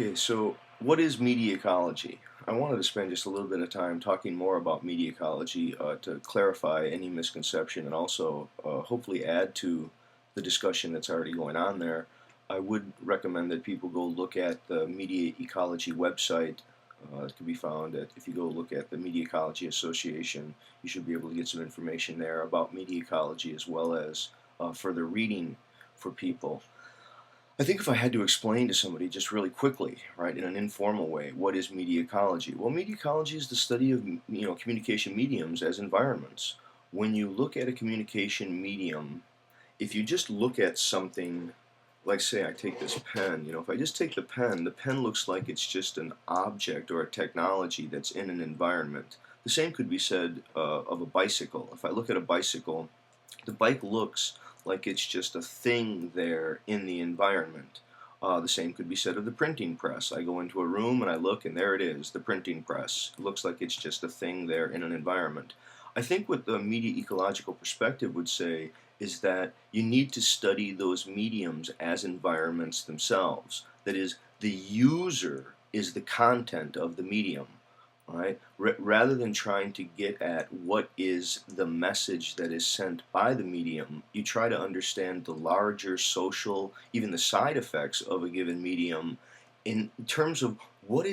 Okay, so what is media ecology? I wanted to spend just a little bit of time talking more about media ecology to clarify any misconception and also hopefully add to the discussion that's already going on there. I would recommend that people go look at the Media Ecology website. It can be found at, if you go look at the Media Ecology Association, you should be able to get some information there about media ecology as well as further reading for people. I think if I had to explain to somebody just really quickly, right, in an informal way, what is media ecology? Well, media ecology is the study of communication mediums as environments. When you look at a communication medium, if you just look at something, like say I take this pen, if I just take the pen looks like it's just an object or a technology that's in an environment. The same could be said of a bicycle. If I look at a bicycle, the bike looks like it's just a thing there in the environment. The same could be said of the printing press. I go into a room and I look, and there it is, the printing press. It looks like it's just a thing there in an environment. I think what the media ecological perspective would say is that you need to study those mediums as environments themselves. That is, the user is the content of the medium. Right? Rather than trying to get at what is the message that is sent by the medium, you try to understand the larger social, even the side effects of a given medium in terms of what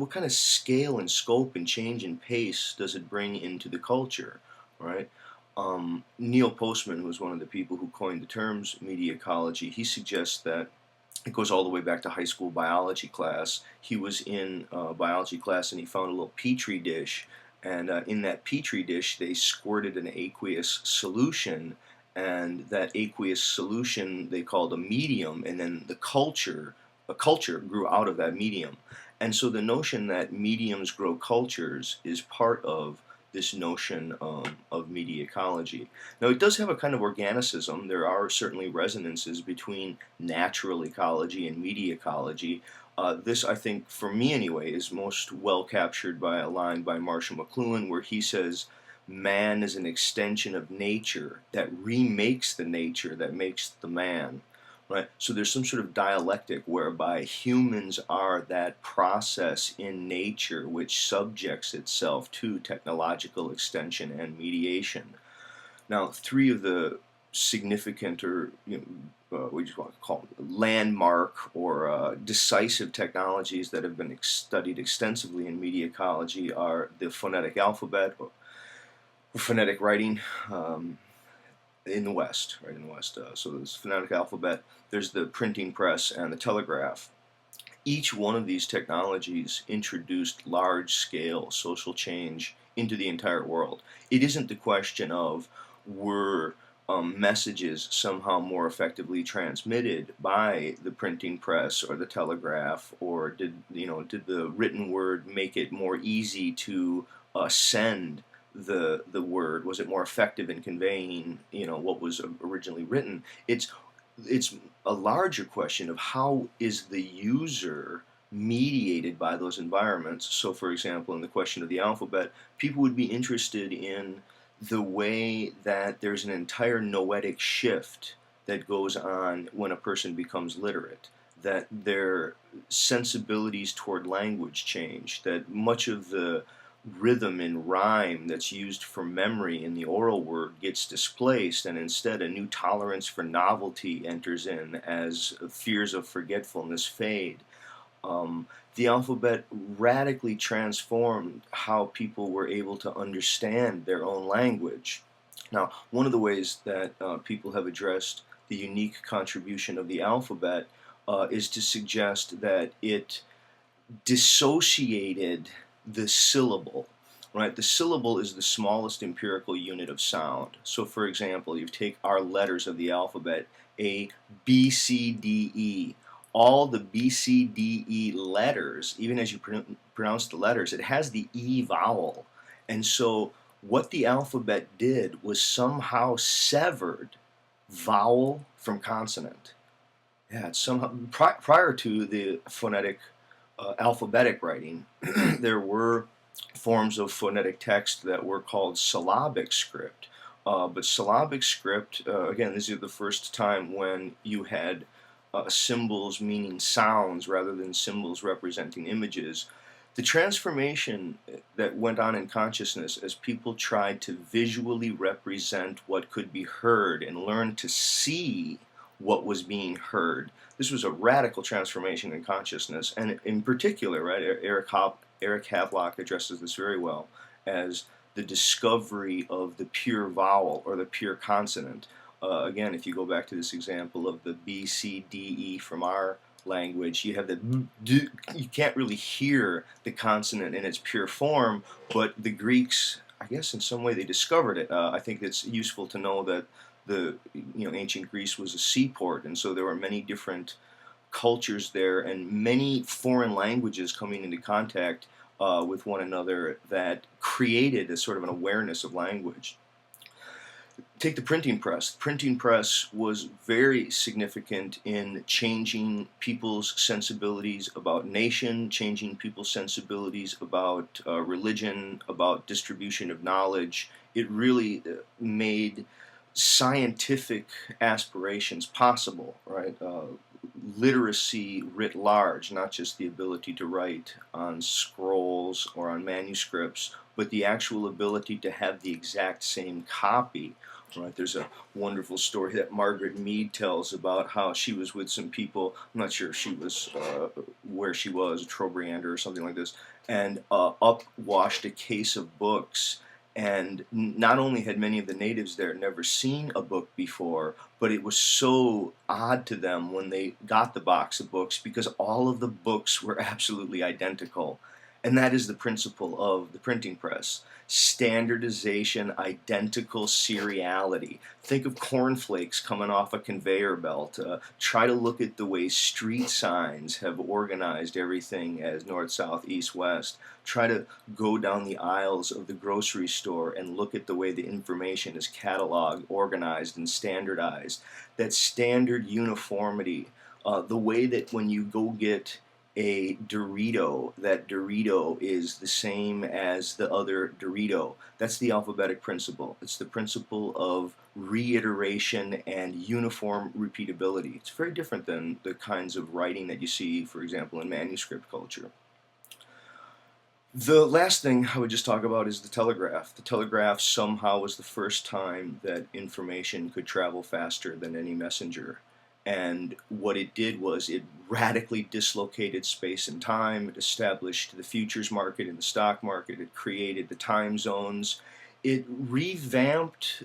kind of scale and scope and change and pace does it bring into the culture, right? Neil Postman, who was one of the people who coined the terms media ecology, he suggests that it goes all the way back to high school biology class. He was in biology class and he found a little petri dish, and in that petri dish they squirted an aqueous solution, and that aqueous solution they called a medium, and then a culture grew out of that medium. And so the notion that mediums grow cultures is part of this notion of media ecology. Now, it does have a kind of organicism. There are certainly resonances between natural ecology and media ecology. This, I think, for me anyway, is most well captured by a line by Marshall McLuhan where he says, man is an extension of nature that remakes the nature that makes the man. Right? So there's some sort of dialectic whereby humans are that process in nature which subjects itself to technological extension and mediation. Now, three of the significant, or we just want to call them landmark or decisive technologies that have been studied extensively in media ecology are the phonetic alphabet, or phonetic writing. In the West, right in the West. So there's phonetic alphabet, there's the printing press, and the telegraph. Each one of these technologies introduced large-scale social change into the entire world. It isn't the question of were messages somehow more effectively transmitted by the printing press or the telegraph, or did the written word make it more easy to send the word? Was it more effective in conveying what was originally written? It's a larger question of how is the user mediated by those environments. So, for example, in the question of the alphabet, people would be interested in the way that there's an entire noetic shift that goes on when a person becomes literate, that their sensibilities toward language change, that much of the rhythm and rhyme that's used for memory in the oral word gets displaced, and instead a new tolerance for novelty enters in as fears of forgetfulness fade. The alphabet radically transformed how people were able to understand their own language. Now, one of the ways that people have addressed the unique contribution of the alphabet is to suggest that it dissociated the syllable. Right? The syllable is the smallest empirical unit of sound. So, for example, you take our letters of the alphabet, A, B, C, D, E. All the B, C, D, E letters, even as you pronounce the letters, it has the E vowel. And so, what the alphabet did was somehow severed vowel from consonant. Yeah, it's somehow prior to the phonetic alphabetic writing, there were forms of phonetic text that were called syllabic script. But syllabic script, again, this is the first time when you had symbols meaning sounds rather than symbols representing images. The transformation that went on in consciousness as people tried to visually represent what could be heard and learn to see what was being heard. This was a radical transformation in consciousness, and in particular, right, Eric Havelock addresses this very well as the discovery of the pure vowel or the pure consonant. Again, if you go back to this example of the B, C, D, E from our language, you have the d, you can't really hear the consonant in its pure form, but the Greeks, I guess in some way they discovered it. I think it's useful to know that the ancient Greece was a seaport, and so there were many different cultures there and many foreign languages coming into contact with one another that created a sort of an awareness of language. Take the printing press. The printing press was very significant in changing people's sensibilities about nation, changing people's sensibilities about religion, about distribution of knowledge. It really made scientific aspirations possible, right? Literacy writ large, not just the ability to write on scrolls or on manuscripts, but the actual ability to have the exact same copy. Right, there's a wonderful story that Margaret Mead tells about how she was with some people. I'm not sure if she was where she was, Trobriand or something like this, and up washed a case of books. And not only had many of the natives there never seen a book before, but it was so odd to them when they got the box of books because all of the books were absolutely identical. And that is the principle of the printing press. Standardization, identical seriality. Think of cornflakes coming off a conveyor belt. Try to look at the way street signs have organized everything as north, south, east, west. Try to go down the aisles of the grocery store and look at the way the information is cataloged, organized, and standardized. That standard uniformity, the way that when you go get a Dorito, that Dorito is the same as the other Dorito. That's the alphabetic principle. It's the principle of reiteration and uniform repeatability. It's very different than the kinds of writing that you see, for example, in manuscript culture. The last thing I would just talk about is the telegraph. The telegraph somehow was the first time that information could travel faster than any messenger. And what it did was it radically dislocated space and time. It established the futures market and the stock market. It created the time zones. It revamped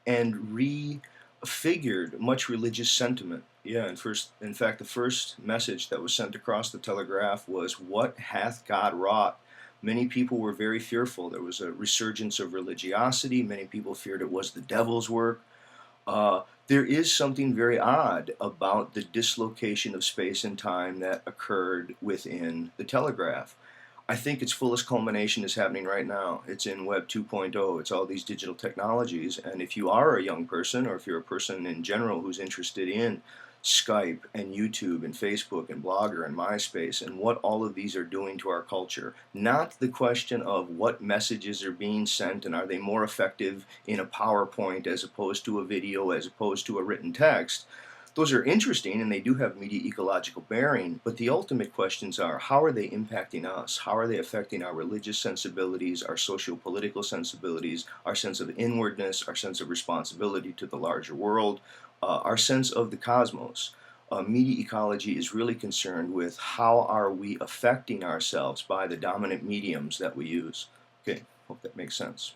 and refigured much religious sentiment. Yeah, in fact, the first message that was sent across the telegraph was, "What hath God wrought?" Many people were very fearful. There was a resurgence of religiosity. Many people feared it was the devil's work. There is something very odd about the dislocation of space and time that occurred within the telegraph. I think its fullest culmination is happening right now. It's in Web 2.0. It's all these digital technologies. And if you are a young person, or if you're a person in general who's interested in Skype and YouTube and Facebook and Blogger and MySpace and what all of these are doing to our culture. Not the question of what messages are being sent and are they more effective in a PowerPoint as opposed to a video, as opposed to a written text. Those are interesting and they do have media ecological bearing, but the ultimate questions are, how are they impacting us? How are they affecting our religious sensibilities, our socio-political sensibilities, our sense of inwardness, our sense of responsibility to the larger world, our sense of the cosmos? Media ecology is really concerned with how are we affecting ourselves by the dominant mediums that we use. Okay, hope that makes sense.